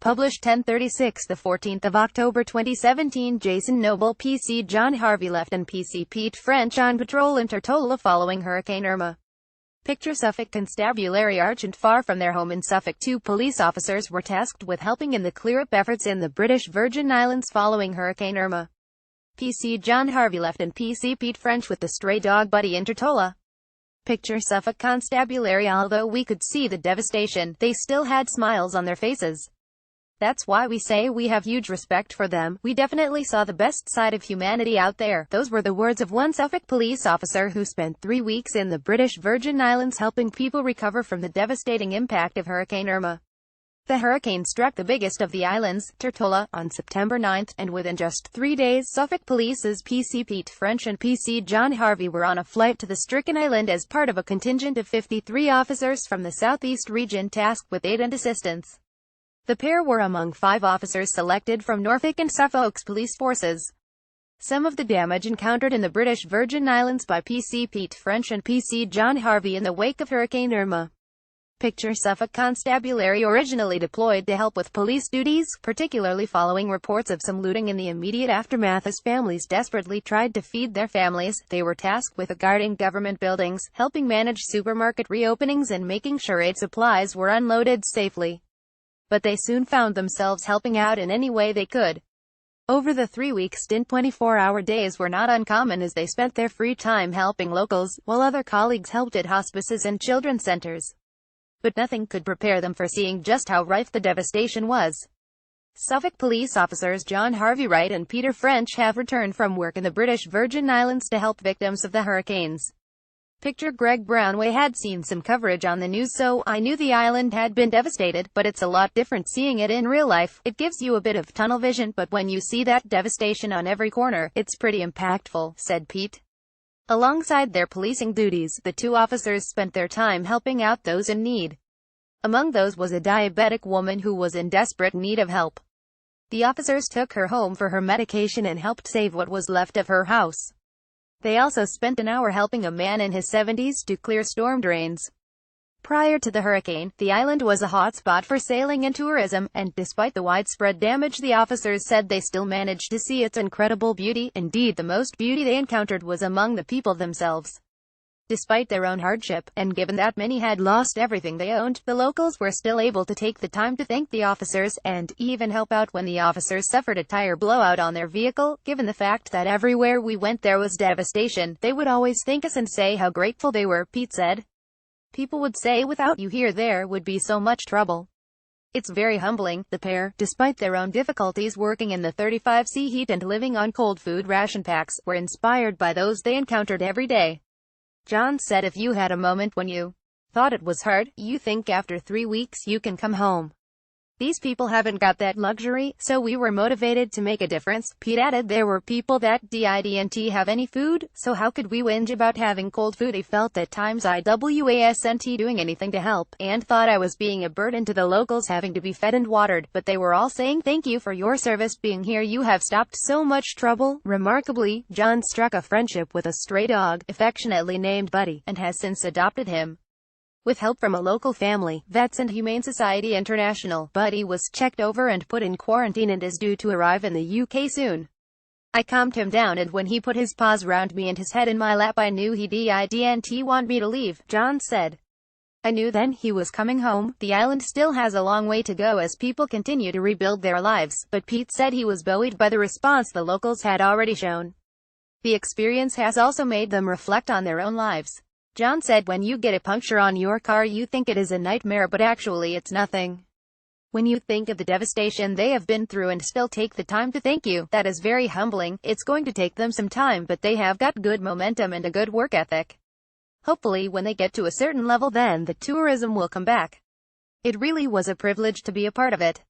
Published 10:36 14 October 2017. Jason Noble, PC John Harvey left and PC Pete French on patrol in Tortol following Hurricane Irma. Picture Suffolk Constabulary Argent. Far from their home in Suffolk, two police officers were tasked with helping in the clear-up efforts in the British Virgin Islands following Hurricane Irma. PC John Harvey left and PC Pete French with the stray dog Buddy in Tortol. Picture Suffolk Constabulary. Although we could see the devastation, they still had smiles on their faces. That's why we say we have huge respect for them. We definitely saw the best side of humanity out there. Those were the words of one Suffolk police officer who spent 3 weeks in the British Virgin Islands helping people recover from the devastating impact of Hurricane Irma. The hurricane struck the biggest of the islands, Tortol, on September 9, and within just 3 days, Suffolk Police's PC Pete French and PC John Harvey were on a flight to the stricken island as part of a contingent of 53 officers from the southeast region tasked with aid and assistance. The pair were among 5 officers selected from Norfolk and Suffolk's police forces. Some of the damage encountered in the British Virgin Islands by PC Pete French and PC John Harvey in the wake of Hurricane Irma. Picture Suffolk Constabulary originally deployed to help with police duties, particularly following reports of some looting in the immediate aftermath as families desperately tried to feed their families. They were tasked with guarding government buildings, helping manage supermarket reopenings and making sure aid supplies were unloaded safely. But they soon found themselves helping out in any way they could. Over the 3-week stint, 24-hour days were not uncommon as they spent their free time helping locals, while other colleagues helped at hospices and children's centers. But nothing could prepare them for seeing just how rife the devastation was. Suffolk police officers John Harvey Wright and Peter French have returned from work in the British Virgin Islands to help victims of the hurricanes. Picture Greg Brownway had seen some coverage on the news, so I knew the island had been devastated, but it's a lot different seeing it in real life. It gives you a bit of tunnel vision, but when you see that devastation on every corner, it's pretty impactful, said Pete. Alongside their policing duties, the two officers spent their time helping out those in need. Among those was a diabetic woman who was in desperate need of help. The officers took her home for her medication and helped save what was left of her house. They also spent an hour helping a man in his 70s to clear storm drains. Prior to the hurricane, the island was a hot spot for sailing and tourism, and despite the widespread damage, the officers said they still managed to see its incredible beauty. Indeed, the most beauty they encountered was among the people themselves. Despite their own hardship, and given that many had lost everything they owned, the locals were still able to take the time to thank the officers, and even help out when the officers suffered a tire blowout on their vehicle. Given the fact that everywhere we went there was devastation, they would always thank us and say how grateful they were, Pete said. People would say without you here there would be so much trouble. It's very humbling. The pair, despite their own difficulties working in the 35°C heat and living on cold food ration packs, were inspired by those they encountered every day. John said, if you had a moment when you thought it was hard, you think after 3 weeks you can come home. These people haven't got that luxury, so we were motivated to make a difference. Pete added there were people that didn't have any food, so how could we whinge about having cold food? They felt at times I wasn't doing anything to help, and thought I was being a burden to the locals having to be fed and watered, but they were all saying thank you for your service being here. You have stopped so much trouble. Remarkably, John struck a friendship with a stray dog, affectionately named Buddy, and has since adopted him. With help from a local family, Vets and Humane Society International, Buddy was checked over and put in quarantine and is due to arrive in the UK soon. I calmed him down, and when he put his paws round me and his head in my lap I knew he didn't want me to leave, John said. I knew then he was coming home. The island still has a long way to go as people continue to rebuild their lives, but Pete said he was buoyed by the response the locals had already shown. The experience has also made them reflect on their own lives. John said, when you get a puncture on your car you think it is a nightmare, but actually it's nothing. When you think of the devastation they have been through and still take the time to thank you, that is very humbling. It's going to take them some time, but they have got good momentum and a good work ethic. Hopefully when they get to a certain level then the tourism will come back. It really was a privilege to be a part of it.